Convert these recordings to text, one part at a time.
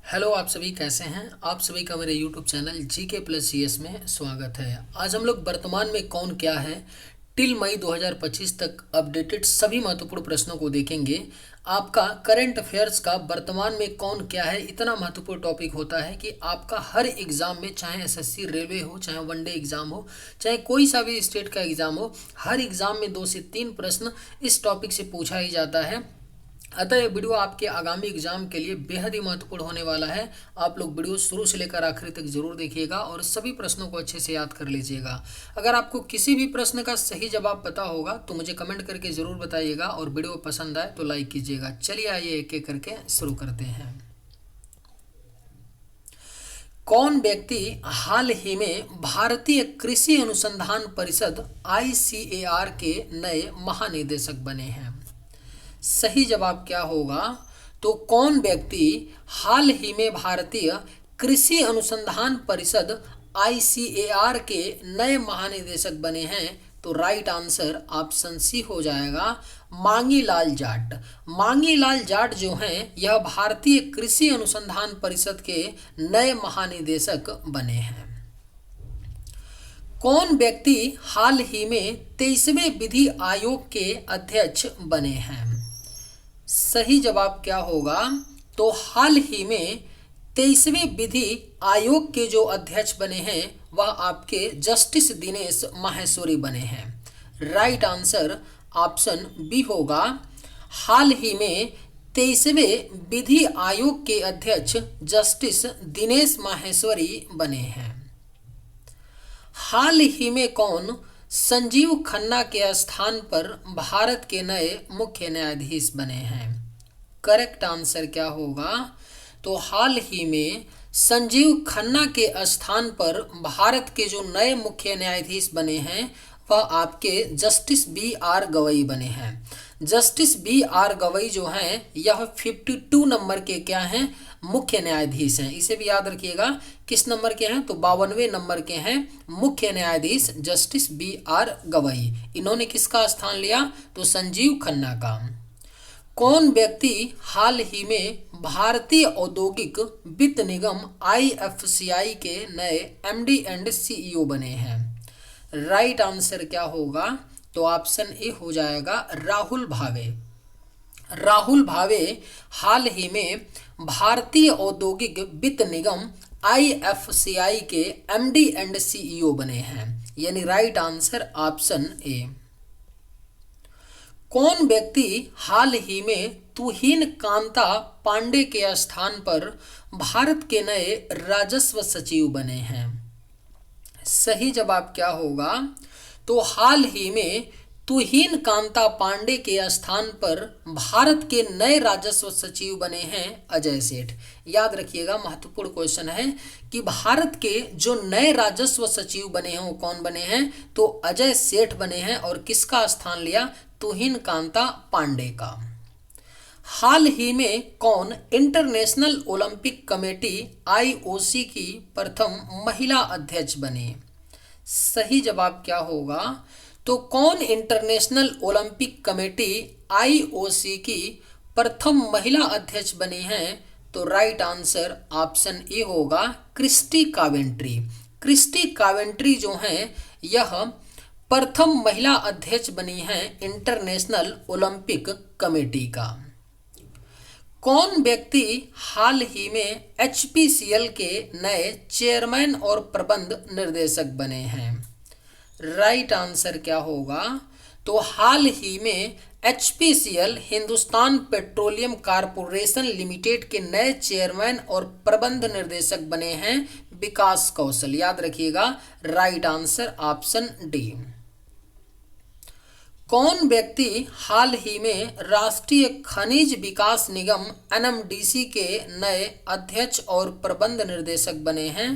Hello, आप सभी कैसे हैं। आप सभी का मेरे YouTube channel GK plus GS में स्वागत है। आज हम लोग वर्तमान में कौन क्या है टिल मई 2025 तक अपडेटेड सभी महत्वपूर्ण प्रश्नों को देखेंगे। आपका करंट अफेयर्स का वर्तमान में कौन क्या है इतना महत्वपूर्ण टॉपिक होता है कि आपका हर एग्जाम में, चाहे एसएससी रेलवे हो, चाहे वनडे एग्जाम हो, चाहे कोई सा भी स्टेट का एग्जाम हो, हर एग्जाम में 2 से 3 प्रश्न इस टॉपिक से पूछा ही जाता है। अतः ये वीडियो आपके आगामी एग्जाम के लिए बेहद ही महत्वपूर्ण होने वाला है। आप लोग वीडियो शुरू से लेकर आखिर तक जरूर देखिएगा और सभी प्रश्नों को अच्छे से याद कर लीजिएगा। अगर आपको किसी भी प्रश्न का सही जवाब पता होगा तो मुझे कमेंट करके जरूर बताइएगा और वीडियो पसंद आए तो लाइक कीजिएगा। चलिए आइए एक एक करके शुरू करते हैं। कौन व्यक्ति हाल ही में भारतीय कृषि अनुसंधान परिषद ICAR के नए महानिदेशक बने हैं? सही जवाब क्या होगा? तो कौन व्यक्ति हाल ही में भारतीय कृषि अनुसंधान परिषद ICAR के नए महानिदेशक बने हैं? तो राइट आंसर ऑप्शन सी हो जाएगा, मांगी लाल जाट। मांगी लाल जाट जो हैं यह भारतीय कृषि अनुसंधान परिषद के नए महानिदेशक बने हैं। कौन व्यक्ति हाल ही में 23वें विधि आयोग के अध्यक्ष बने हैं? सही जवाब क्या होगा? तो हाल ही में 23वें विधि आयोग के जो अध्यक्ष बने हैं वह आपके जस्टिस दिनेश माहेश्वरी बने हैं। राइट आंसर ऑप्शन बी होगा, हाल ही में 23वें विधि आयोग के अध्यक्ष जस्टिस दिनेश माहेश्वरी बने हैं। हाल ही में कौन संजीव खन्ना के स्थान पर भारत के नए मुख्य न्यायाधीश बने हैं? करेक्ट आंसर क्या होगा? तो हाल ही में संजीव खन्ना के स्थान पर भारत के जो नए मुख्य न्यायाधीश बने हैं वह आपके जस्टिस BR गवई बने हैं। जस्टिस BR गवई जो हैं यह 52 नंबर के क्या हैं? मुख्य न्यायाधीश हैं। इसे भी याद रखिएगा, किस नंबर के हैं? तो 52वें नंबर के हैं मुख्य न्यायाधीश जस्टिस BR गवई। इन्होंने किसका स्थान लिया? तो संजीव खन्ना का। कौन व्यक्ति हाल ही में भारतीय औद्योगिक वित्त निगम IFCI के नए MD एंड CEO बने हैं? राइट आंसर क्या होगा? तो ऑप्शन ए हो जाएगा, राहुल भावे। राहुल भावे हाल ही में भारतीय औद्योगिक वित्त निगम IFCI के MD एंड CEO बने हैं, यानी राइट आंसर ऑप्शन ए। कौन व्यक्ति हाल ही में तुहिन कांता पांडे के स्थान पर भारत के नए राजस्व सचिव बने हैं? सही जवाब क्या होगा? तो हाल ही में तुहिन कांता पांडे के स्थान पर भारत के नए राजस्व सचिव बने हैं अजय सेठ। याद रखिएगा, महत्वपूर्ण क्वेश्चन है कि भारत के जो नए राजस्व सचिव बने हैं वो कौन बने हैं? तो अजय सेठ बने हैं। और किसका स्थान लिया? तुहिन कांता पांडे का। हाल ही में कौन इंटरनेशनल ओलंपिक कमेटी IOC की प्रथम महिला अध्यक्ष बनी? सही जवाब क्या होगा? तो कौन इंटरनेशनल ओलंपिक कमेटी IOC की प्रथम महिला अध्यक्ष बनी हैं? तो राइट आंसर ऑप्शन ए होगा, क्रिस्टी कावेंट्री। क्रिस्टी कावेंट्री जो हैं यह प्रथम महिला अध्यक्ष बनी हैं इंटरनेशनल ओलंपिक कमेटी का। कौन व्यक्ति हाल ही में HPCL के नए चेयरमैन और प्रबंध निर्देशक बने हैं? राइट आंसर क्या होगा? तो हाल ही में HPCL Hindustan petroleum corporation limited के नए चेयरमैन और प्रबंध निर्देशक बने हैं विकास कौशल। याद रखिएगा, राइट आंसर ऑप्शन डी। कौन व्यक्ति हाल ही में राष्ट्रीय खनिज विकास निगम NMDC के नए अध्यक्ष और प्रबंध निर्देशक बने हैं?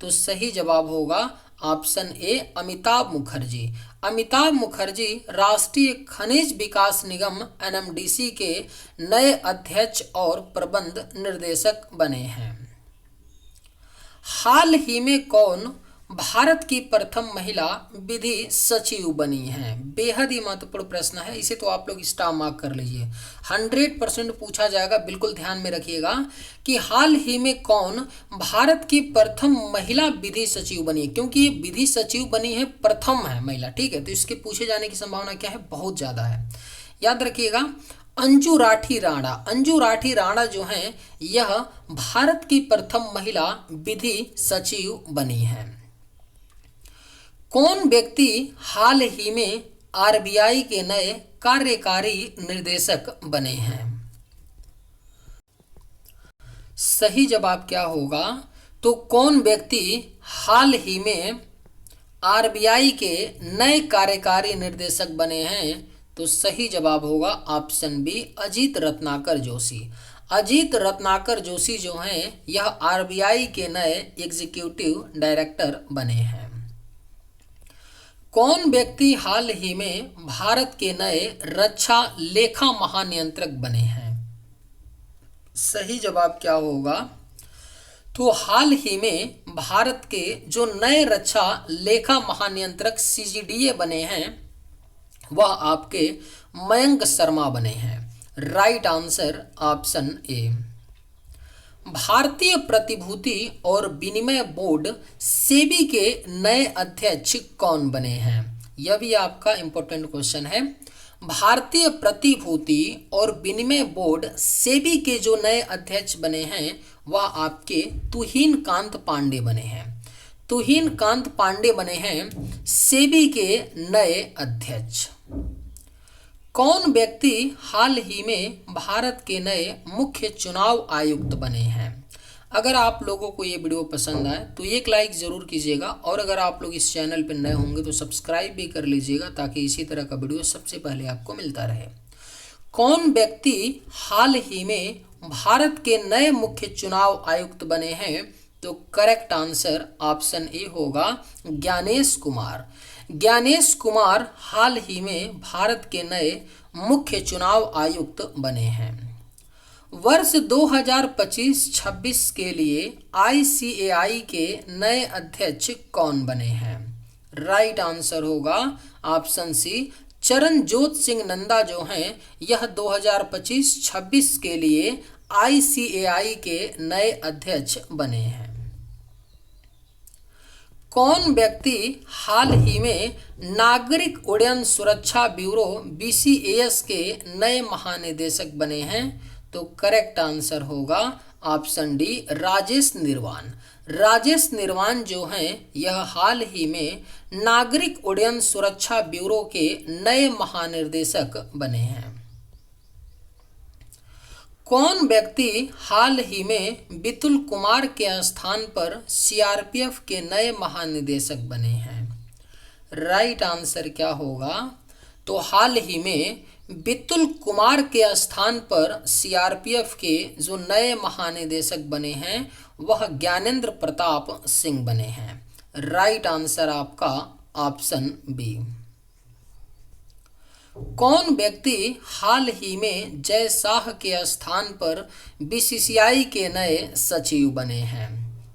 तो सही जवाब होगा ऑप्शन ए, अमिताभ मुखर्जी। अमिताभ मुखर्जी राष्ट्रीय खनिज विकास निगम NMDC के नए अध्यक्ष और प्रबंध निर्देशक बने हैं। हाल ही में कौन भारत की प्रथम महिला विधि सचिव बनी हैं? बेहद ही महत्वपूर्ण प्रश्न है, इसे तो आप लोग स्टार मार्क कर लीजिए। 100% पूछा जाएगा, बिल्कुल ध्यान में रखिएगा कि हाल ही में कौन भारत की प्रथम महिला विधि सचिव बनी है, क्योंकि ये विधि सचिव बनी है, प्रथम है महिला, ठीक है। तो इसके पूछे जाने की संभावना क्या है, बहुत ज़्यादा है। याद रखिएगा, अंजू राठी राणा। अंजू राठी राणा जो हैं यह भारत की प्रथम महिला विधि सचिव बनी हैं। कौन व्यक्ति हाल ही में आरबीआई के नए कार्यकारी निर्देशक बने हैं? सही जवाब क्या होगा, तो कौन व्यक्ति हाल ही में आरबीआई के नए कार्यकारी निर्देशक बने हैं? तो सही जवाब होगा ऑप्शन बी, अजीत रत्नाकर जोशी। अजीत रत्नाकर जोशी जो हैं यह आरबीआई के नए एग्जीक्यूटिव डायरेक्टर बने हैं। कौन व्यक्ति हाल ही में भारत के नए रक्षा लेखा महानियंत्रक बने हैं? सही जवाब क्या होगा, तो हाल ही में भारत के जो नए रक्षा लेखा महानियंत्रक सीजीडीए बने हैं वह आपके मयंक शर्मा बने हैं। Right answer option A. भारतीय प्रतिभूति और विनिमय बोर्ड सेबी के नए अध्यक्ष कौन बने हैं? यह भी आपका इंपॉर्टेंट क्वेश्चन है। भारतीय प्रतिभूति और विनिमय बोर्ड सेबी के जो नए अध्यक्ष बने हैं वह आपके तुहिन कांत पांडे बने हैं। तुहिन कांत पांडे बने हैं सेबी के नए अध्यक्ष। कौन व्यक्ति हाल ही में भारत के नए मुख्य चुनाव आयुक्त बने हैं? अगर आप लोगों को ये वीडियो पसंद आए तो एक लाइक ज़रूर कीजिएगा, और अगर आप लोग इस चैनल पर नए होंगे तो सब्सक्राइब भी कर लीजिएगा ताकि इसी तरह का वीडियो सबसे पहले आपको मिलता रहे। कौन व्यक्ति हाल ही में भारत के नए मुख्य चुनाव आयुक्त बने हैं? तो करेक्ट आंसर ऑप्शन ए होगा, ज्ञानेश कुमार। ज्ञानेश कुमार हाल ही में भारत के नए मुख्य चुनाव आयुक्त बने हैं। वर्ष 2025-26 के लिए आईसीएआई के नए अध्यक्ष कौन बने हैं? राइट आंसर होगा ऑप्शन सी, चरणजोत सिंह नंदा जो हैं यह 2025-26 के लिए आईसीएआई के नए अध्यक्ष बने हैं। कौन व्यक्ति हाल ही में नागरिक उड्डयन सुरक्षा ब्यूरो बीसीएएस के नए महानिदेशक बने हैं? तो करेक्ट आंसर होगा ऑप्शन डी, राजेश निर्वाण। राजेश निर्वाण जो हैं यह हाल ही में नागरिक उड्डयन सुरक्षा ब्यूरो के नए महानिर्देशक बने हैं। कौन व्यक्ति हाल ही में बितुल कुमार के स्थान पर सीआरपीएफ के नए महानिदेशक बने हैं? राइट आंसर क्या होगा, तो हाल ही में बितुल कुमार के स्थान पर सीआरपीएफ के जो नए महानिदेशक बने हैं वह ज्ञानेंद्र प्रताप सिंह बने हैं। राइट आंसर आपका ऑप्शन बी। कौन व्यक्ति हाल ही में जय शाह के स्थान पर बीसीसीआई के नए सचिव बने हैं?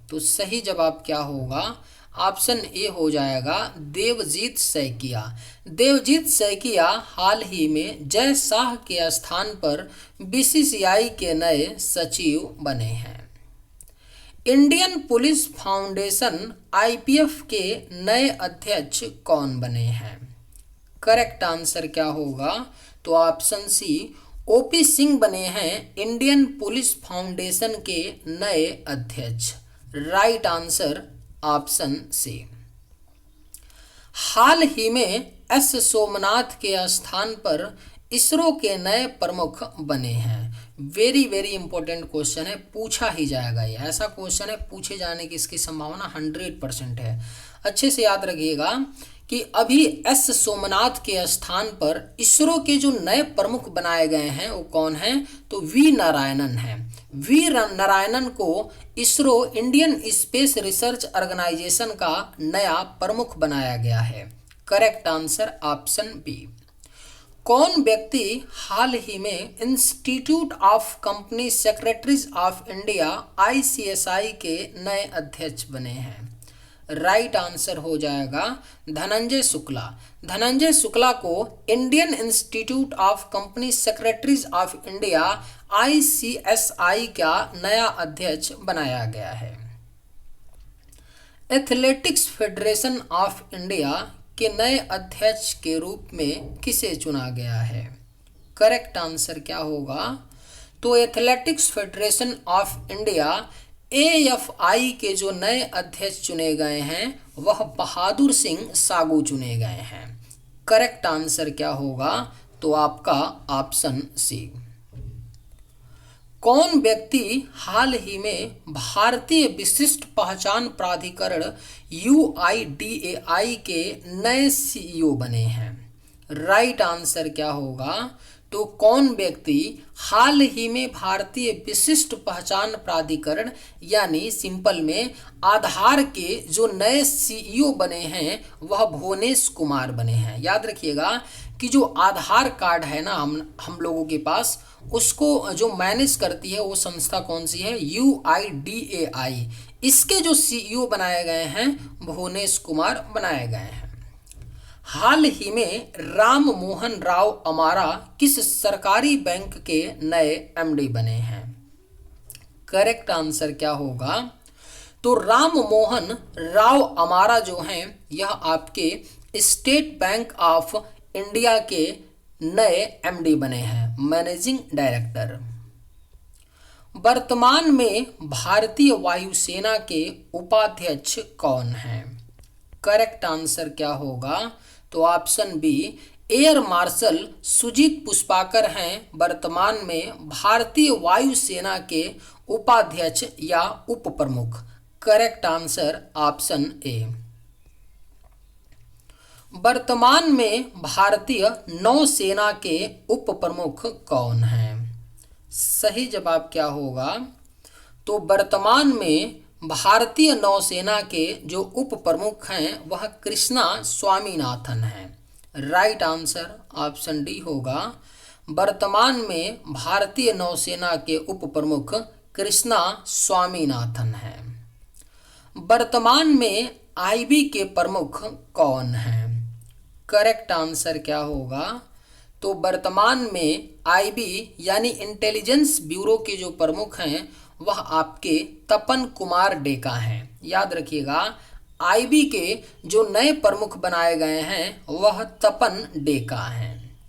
तो सही जवाब क्या होगा, ऑप्शन ए हो जाएगा, देवजीत सैकिया। देवजीत सैकिया हाल ही में जय शाह के स्थान पर बीसीसीआई के नए सचिव बने हैं। इंडियन पुलिस फाउंडेशन आईपीएफ के नए अध्यक्ष कौन बने हैं? करेक्ट आंसर क्या होगा, तो ऑप्शन सी, ओपी सिंह बने हैं इंडियन पुलिस फाउंडेशन के नए अध्यक्ष। Right answer option C. हाल ही में एस सोमनाथ के स्थान पर इसरो के नए प्रमुख बने हैं। वेरी वेरी इंपॉर्टेंट क्वेश्चन है, पूछा ही जाएगा। ये ऐसा क्वेश्चन है, पूछे जाने की इसकी संभावना 100% है। अच्छे से याद रखिएगा कि अभी एस सोमनाथ के स्थान पर इसरो के जो नए प्रमुख बनाए गए हैं वो कौन हैं, तो वी नारायणन हैं। वी नारायणन को ISRO Indian space research organisation का नया प्रमुख बनाया गया है। Correct answer option B. कौन व्यक्ति हाल ही में institute of company secretaries of India ICSI के नए अध्यक्ष बने हैं? राइट आंसर हो जाएगा धनंजय शुक्ला। धनंजय शुक्ला को Indian institute of company secretaries of India ICSI का नया अध्यक्ष बनाया गया है। एथलेटिक्स फेडरेशन ऑफ इंडिया के नए अध्यक्ष के रूप में किसे चुना गया है? करेक्ट आंसर क्या होगा? तो athletics federation of India AFI के जो नए अध्यक्ष चुने गए हैं वह बहादुर सिंह सागू चुने गए हैं। करेक्ट आंसर क्या होगा? तो आपका ऑप्शन सी। कौन व्यक्ति हाल ही में भारतीय विशिष्ट पहचान प्राधिकरण UIDAI के नए CEO बने हैं? राइट आंसर क्या होगा? तो कौन व्यक्ति हाल ही में भारतीय विशिष्ट पहचान प्राधिकरण यानी सिंपल में आधार के जो नए CEO बने हैं वह भुवनेश कुमार बने हैं। याद रखिएगा कि जो आधार कार्ड है ना हम लोगों के पास, उसको जो मैनेज करती है वो संस्था कौन सी है? UIDAI। इसके जो CEO बनाए गए हैं भुवनेश कुमार बनाए गए हैं। हाल ही में राम मोहन राव अमारा किस सरकारी बैंक के नए MD बने हैं? करेक्ट आंसर क्या होगा? तो राम मोहन राव अमारा जो हैं यह आपके स्टेट बैंक ऑफ इंडिया के नए MD बने हैं, मैनेजिंग डायरेक्टर। वर्तमान में भारतीय वायुसेना के उपाध्यक्ष कौन हैं? करेक्ट आंसर क्या होगा? तो option B air marshal Sujeet Pushpakar हैं वर्तमान में भारतीय वायुसेना के उपाध्यक्ष या उप प्रमुख। Correct answer option A. वर्तमान में भारतीय नौसेना के उप प्रमुख कौन हैं? सही जवाब क्या होगा? तो वर्तमान में भारतीय नौसेना के जो उप प्रमुख हैं वह कृष्णा स्वामीनाथन हैं। राइट आंसर ऑप्शन डी होगा। वर्तमान में भारतीय नौसेना के उप प्रमुख कृष्णा स्वामीनाथन हैं। वर्तमान में IB के प्रमुख कौन हैं? करेक्ट आंसर क्या होगा? तो वर्तमान में IB यानी इंटेलिजेंस ब्यूरो के जो प्रमुख हैं वह आपके तपन कुमार डेका हैं। याद रखिएगा IB के जो नए प्रमुख बनाए गए हैं वह तपन डेका हैं।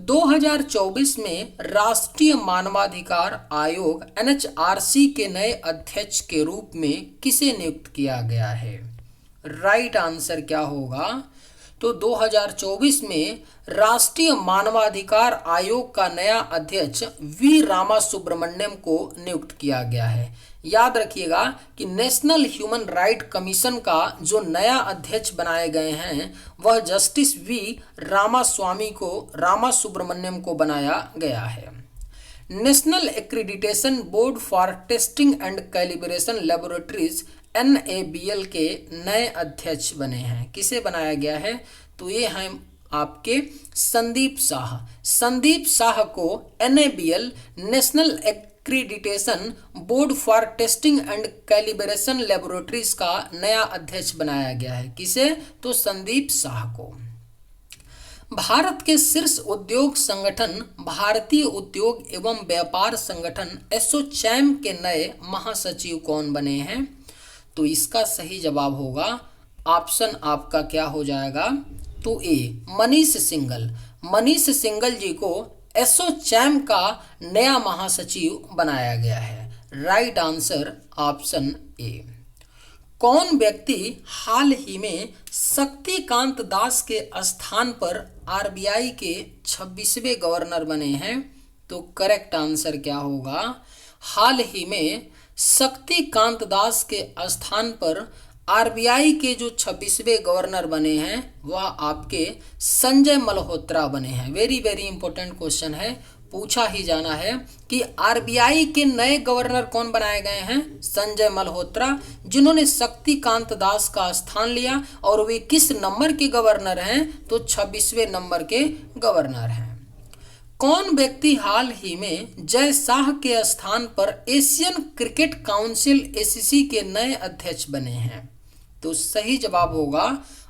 2024 में राष्ट्रीय मानवाधिकार आयोग NHRC के नए अध्यक्ष के रूप में किसे नियुक्त किया गया है? राइट आंसर क्या होगा? तो 2024 में राष्ट्रीय मानवाधिकार आयोग का नया अध्यक्ष V रामासुब्रमण्यम को नियुक्त किया गया है। याद रखिएगा कि नेशनल ह्यूमन राइट कमीशन का जो नया अध्यक्ष बनाए गए हैं वह जस्टिस V रामासुब्रमण्यम को बनाया गया है। National accreditation board for testing and calibration laboratories NABL के नए अध्यक्ष बने हैं। किसे बनाया गया है? तो ये हैं आपके संदीप शाह। संदीप शाह को NABL national accreditation board for testing and calibration laboratories का नया अध्यक्ष बनाया गया है। किसे? तो संदीप शाह को। भारत के शीर्ष उद्योग संगठन भारतीय उद्योग एवं व्यापार संगठन एसोचैम के नए महासचिव कौन बने हैं? तो इसका सही जवाब होगा ऑप्शन आपका क्या हो जाएगा? तो ए मनीष सिंघल। मनीष सिंघल जी को एसोचैम का नया महासचिव बनाया गया है। Right answer option A. कौन व्यक्ति हाल ही में शक्तिकांत दास के स्थान पर RBI के 26वें गवर्नर बने हैं? तो करेक्ट आंसर क्या होगा? हाल ही में शक्तिकांत दास के स्थान पर RBI के जो 26वें गवर्नर बने हैं वह आपके संजय मल्होत्रा बने हैं। वेरी वेरी इंपॉर्टेंट क्वेश्चन है, पूछा ही जाना है कि RBI के नए गवर्नर कौन बनाए गए हैं? संजय मल्होत्रा, जिन्होंने शक्तिकांत दास का स्थान लिया। और वे किस नंबर के गवर्नर हैं? तो 26वें नंबर के गवर्नर हैं। कौन व्यक्ति हाल ही में जय शाह के स्थान पर एशियन क्रिकेट काउंसिल ACC के नए अध्यक्ष बने हैं? तो सही जवाब होगा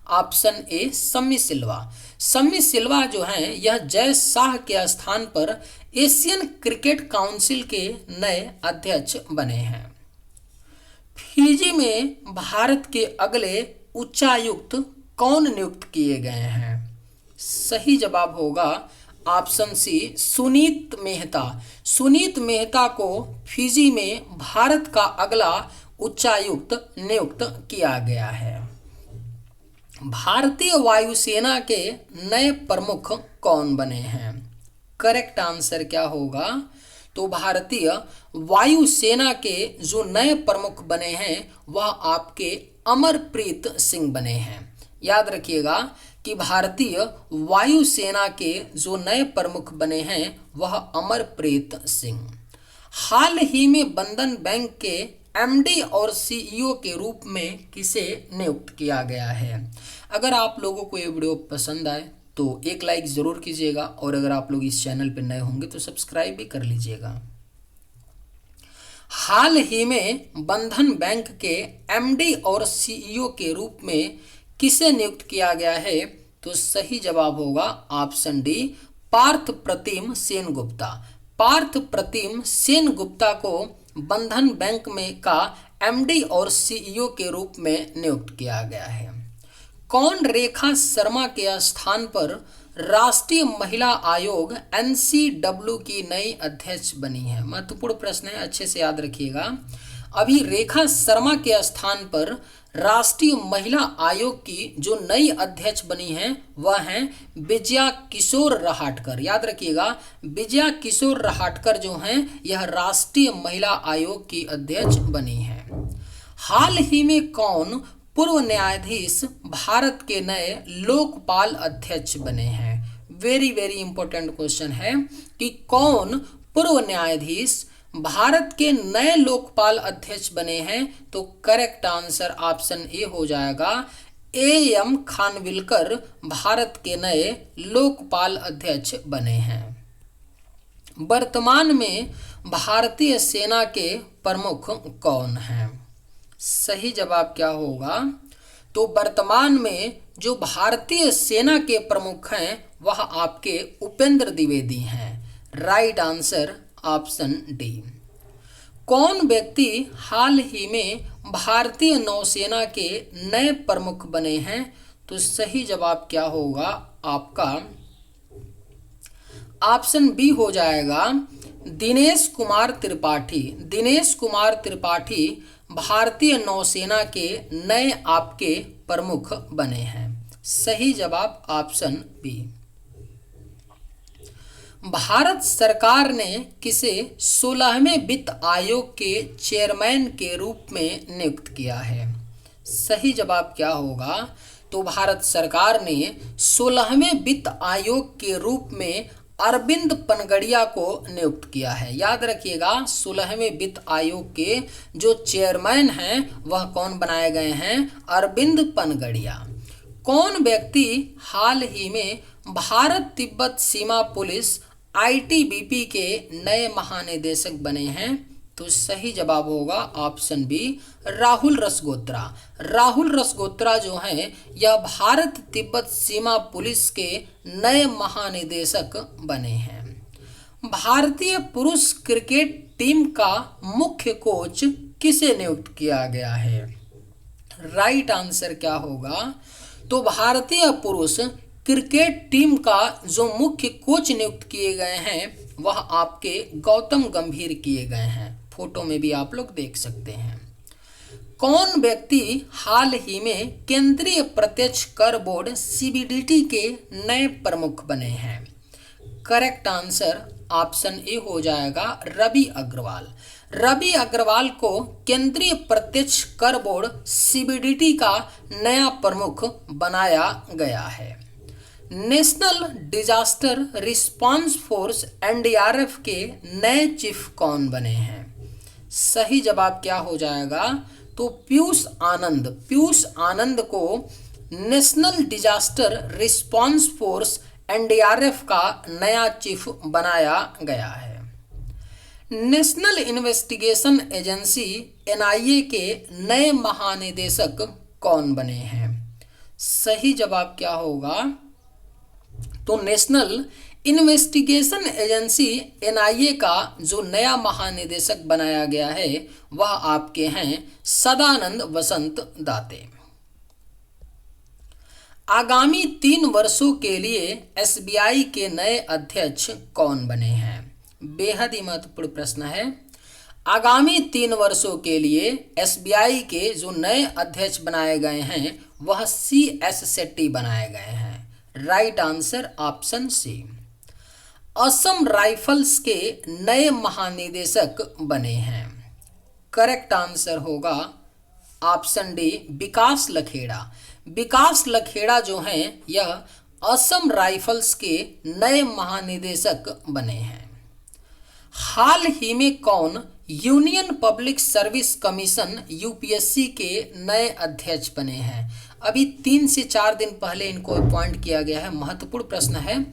ऑप्शन ए सम्मी सिल्वा। सम्मी सिल्वा जो हैं यह जय शाह के स्थान पर एशियन क्रिकेट काउंसिल के नए अध्यक्ष बने हैं। फिजी में भारत के अगले उच्चायुक्त कौन नियुक्त किए गए हैं? सही जवाब होगा ऑप्शन सी सुनीत मेहता। सुनीत मेहता को फिजी में भारत का अगला उच्चायुक्त नियुक्त किया गया है। भारतीय वायुसेना के नए प्रमुख कौन बने हैं? करेक्ट आंसर क्या होगा? तो भारतीय वायुसेना के जो नए प्रमुख बने हैं वह आपके अमरप्रीत सिंह बने हैं। याद रखिएगा कि भारतीय वायुसेना के जो नए प्रमुख बने हैं वह अमरप्रीत सिंह। हाल ही में बंधन बैंक के एमडी और सीईओ के रूप में किसे नियुक्त किया गया है? अगर आप लोगों को ये वीडियो पसंद आए तो एक लाइक ज़रूर कीजिएगा और अगर आप लोग इस चैनल पर नए होंगे तो सब्सक्राइब भी कर लीजिएगा। हाल ही में बंधन बैंक के एमडी और सीईओ के रूप में किसे नियुक्त किया गया है? तो सही जवाब होगा ऑप्शन डी पार्थ प्रतिम सेनगुप्ता। पार्थ प्रतिम सेनगुप्ता को बंधन बैंक में का एमडी और सीईओ के रूप में नियुक्त किया गया है। कौन रेखा शर्मा के स्थान पर राष्ट्रीय महिला आयोग एनसीडब्ल्यू की नई अध्यक्ष बनी है? महत्वपूर्ण प्रश्न है, अच्छे से याद रखिएगा। अभी रेखा शर्मा के स्थान पर राष्ट्रीय महिला आयोग की जो नई अध्यक्ष बनी हैं वह हैं विजया किशोर रहाटकर। याद रखिएगा विजया किशोर रहाटकर जो हैं यह राष्ट्रीय महिला आयोग की अध्यक्ष बनी हैं। हाल ही में कौन पूर्व न्यायाधीश भारत के नए लोकपाल अध्यक्ष बने हैं? वेरी वेरी इंपॉर्टेंट क्वेश्चन है कि कौन पूर्व न्यायाधीश भारत के नए लोकपाल अध्यक्ष बने हैं? तो करेक्ट आंसर ऑप्शन ए हो जाएगा एएम खानविलकर भारत के नए लोकपाल अध्यक्ष बने हैं। वर्तमान में भारतीय सेना के प्रमुख कौन हैं? सही जवाब क्या होगा? तो वर्तमान में जो भारतीय सेना के प्रमुख हैं वह आपके उपेंद्र द्विवेदी हैं। Right answer option D. कौन व्यक्ति हाल ही में भारतीय नौसेना के नए प्रमुख बने हैं? तो सही जवाब क्या होगा आपका? ऑप्शन बी हो जाएगा दिनेश कुमार त्रिपाठी। दिनेश कुमार त्रिपाठी भारतीय नौसेना के नए आपके प्रमुख बने हैं। सही जवाब ऑप्शन बी। भारत सरकार ने किसे 16वें वित्त आयोग के चेयरमैन के रूप में नियुक्त किया है? सही जवाब क्या होगा? तो भारत सरकार ने 16वें वित्त आयोग के रूप में अरविंद पनगड़िया को नियुक्त किया है। याद रखिएगा 16वें वित्त आयोग के जो चेयरमैन हैं वह कौन बनाए गए हैं? अरविंद पनगड़िया। कौन व्यक्ति हाल ही में भारत तिब्बत सीमा पुलिस आईटीबीपी के नए महानिदेशक बने हैं? तो सही जवाब होगा ऑप्शन बी राहुल रसगोत्रा। राहुल रसगोत्रा जो हैं यह भारत तिब्बत सीमा पुलिस के नए महानिदेशक बने हैं। भारतीय पुरुष क्रिकेट टीम का मुख्य कोच किसे नियुक्त किया गया है? राइट आंसर क्या होगा? तो भारतीय पुरुष क्रिकेट टीम का जो मुख्य कोच नियुक्त किए गए हैं वह आपके गौतम गंभीर किए गए हैं। फोटो में भी आप लोग देख सकते हैं। कौन व्यक्ति हाल ही में केंद्रीय प्रत्यक्ष कर बोर्ड सीबीडीटी के नए प्रमुख बने हैं? करेक्ट आंसर ऑप्शन ए हो जाएगा रवि अग्रवाल। रवि अग्रवाल को केंद्रीय प्रत्यक्ष कर बोर्ड सीबीडीटी का नया प्रमुख बनाया गया है। National disaster response force NDRF के नए चीफ कौन बने हैं? सही जवाब क्या हो जाएगा? तो पीयूष आनंद। पीयूष आनंद को national disaster response force NDRF का नया चीफ बनाया गया है। नेशनल इन्वेस्टिगेशन एजेंसी एनआईए के नए महानिदेशक कौन बने हैं? सही जवाब क्या होगा? तो नेशनल इन्वेस्टिगेशन एजेंसी एनआईए का जो नया महानिदेशक बनाया गया है वह आपके हैं सदानंद वसंत दाते। आगामी 3 वर्षों के लिए एसबीआई के नए अध्यक्ष कौन बने हैं? बेहद ही महत्वपूर्ण प्रश्न है। आगामी 3 वर्षों के लिए एसबीआई के जो नए अध्यक्ष बनाए गए हैं वह CS शेट्टी बनाए गए हैं। Right answer option C. Assam rifles के नए महानिदेशक बने हैं। करेक्ट आंसर होगा ऑप्शन डी विकास लखेड़ा। विकास लखेड़ा जो हैं यह असम राइफल्स के नए महानिदेशक बने हैं। हाल ही में कौन union public service commission UPSC के नए अध्यक्ष बने हैं? अभी 3 से 4 दिन पहले इनको अपॉइंट किया गया है। महत्वपूर्ण प्रश्न है।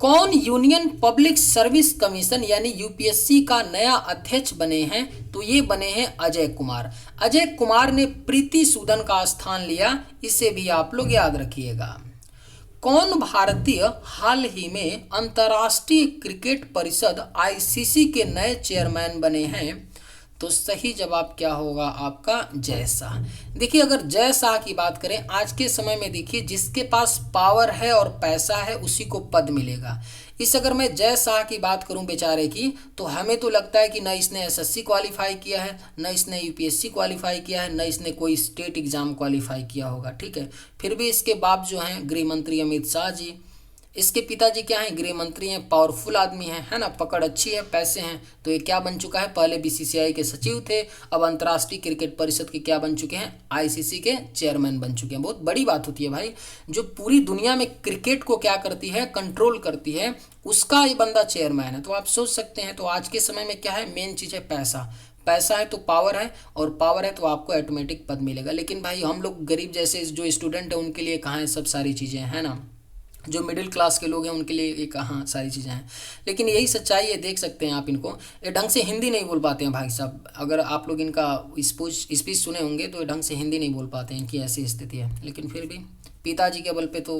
कौन यूनियन पब्लिक सर्विस कमीशन यानी यूपीएससी का नया अध्यक्ष बने हैं? तो ये बने हैं अजय कुमार। अजय कुमार ने प्रीति सूदन का स्थान लिया, इसे भी आप लोग याद रखिएगा। कौन भारतीय हाल ही में अंतर्राष्ट्रीय क्रिकेट परिषद आईसीसी के नए चेयरमैन बने हैं? तो सही जवाब क्या होगा आपका? जय शाह। देखिए अगर जय शाह की बात करें आज के समय में, देखिए जिसके पास पावर है और पैसा है उसी को पद मिलेगा। इस अगर मैं जय शाह की बात करूं बेचारे की, तो हमें तो लगता है कि न इसने एसएससी क्वालिफाई किया है, न इसने यूपीएससी क्वालिफाई किया है, न इसने कोई स्टेट एग्जाम क्वालिफाई किया होगा। ठीक है, फिर भी इसके बाप जो हैं गृह मंत्री अमित शाह जी, इसके पिताजी क्या हैं? गृह मंत्री हैं, पावरफुल आदमी हैं, है ना, पकड़ अच्छी है, पैसे हैं, तो ये क्या बन चुका है? पहले बीसीसीआई के सचिव थे, अब अंतर्राष्ट्रीय क्रिकेट परिषद के क्या बन चुके हैं? आईसीसी के चेयरमैन बन चुके हैं। बहुत बड़ी बात होती है भाई, जो पूरी दुनिया में क्रिकेट को क्या करती है? कंट्रोल करती है, उसका ये बंदा चेयरमैन है। तो आप सोच सकते हैं। तो आज के समय में क्या है? मेन चीज़ है पैसा। पैसा है तो पावर है, और पावर है तो आपको ऑटोमेटिक पद मिलेगा। लेकिन भाई हम लोग गरीब जैसे जो स्टूडेंट है उनके लिए कहाँ है सब सारी चीज़ें, है ना। जो मिडिल क्लास के लोग हैं उनके लिए ये कहाँ सारी चीज़ें हैं। लेकिन यही सच्चाई है, देख सकते हैं आप इनको। ये ढंग से हिंदी नहीं बोल पाते हैं भाई साहब। अगर आप लोग इनका स्पीच सुने होंगे तो ये ढंग से हिंदी नहीं बोल पाते हैं, कि ऐसी स्थिति है। लेकिन फिर भी पिताजी के बल पे तो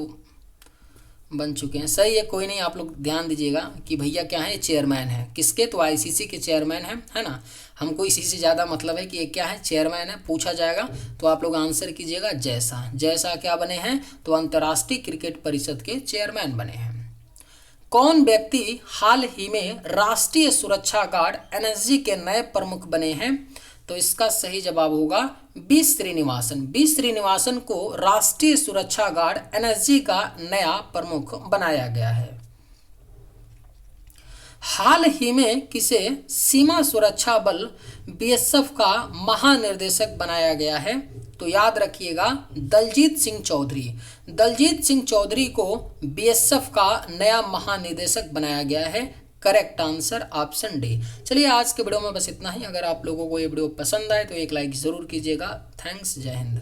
बन चुके हैं। सही है, कोई नहीं, आप लोग ध्यान दीजिएगा कि भैया क्या है? चेयरमैन है। किसके? तो आईसीसी के चेयरमैन हैं, है ना। हमको इसी से ज़्यादा मतलब है कि ये क्या है? चेयरमैन है। पूछा जाएगा तो आप लोग आंसर कीजिएगा जय शाह। जय शाह क्या बने हैं? तो अंतर्राष्ट्रीय क्रिकेट परिषद के चेयरमैन बने हैं। कौन व्यक्ति हाल ही में राष्ट्रीय सुरक्षा गार्ड एनएसजी के नए प्रमुख बने हैं? तो इसका सही जवाब होगा बी श्रीनिवासन। बी श्रीनिवासन को राष्ट्रीय सुरक्षा गार्ड एनएसजी का नया प्रमुख बनाया गया है। हाल ही में किसे सीमा सुरक्षा बल बीएसएफ का महानिर्देशक बनाया गया है? तो याद रखिएगा दलजीत सिंह चौधरी। दलजीत सिंह चौधरी को बीएसएफ का नया महानिदेशक बनाया गया है। Correct answer option D. चलिए आज के वीडियो में बस इतना ही। अगर आप लोगों को ये वीडियो पसंद आए तो एक लाइक ज़रूर कीजिएगा। थैंक्स, जय हिंद।